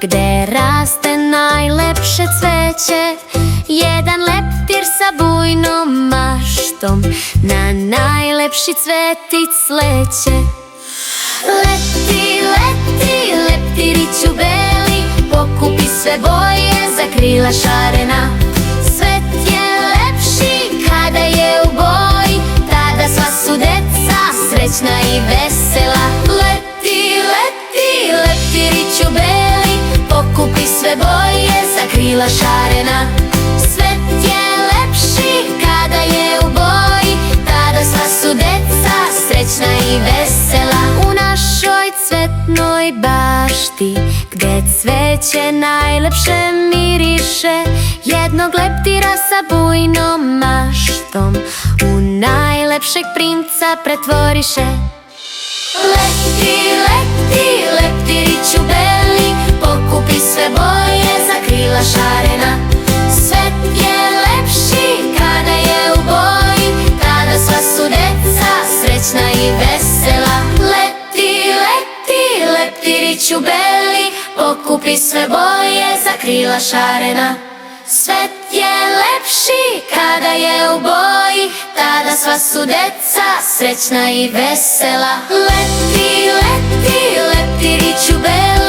gde raste najlepše cveće. Jedan leptir sa bujnom maštom na najlepši cvetic leće. Leti, leti, leptiriću beli, pokupi sve boje za krila šarena. Svet je lepši kada je u boji, tada sva su deca srećna i vesela. Leti, leti, leptiriću beli, pokupi sve boje za krila šarena. Svet je lepši kada je u boji, tada sva su deca srećna i vesela. U našoj cvetnoj bašti, gde cveće najlepše miriše, jednog leptira sa bujnom maštom u najlepšeg princa pretvoriše. Leti, leti, leptiriću beli, pokupi sve boje za krila šarena. Svet je lepši kada je u boji, tada sva su deca srećna i vesela. Leti, leti, leptiriću beli, pokupi sve boje za krila šarena. Svet je lepši kada je u boji, tada sva su deca srećna i vesela. Leti, leti, leptiriću beli,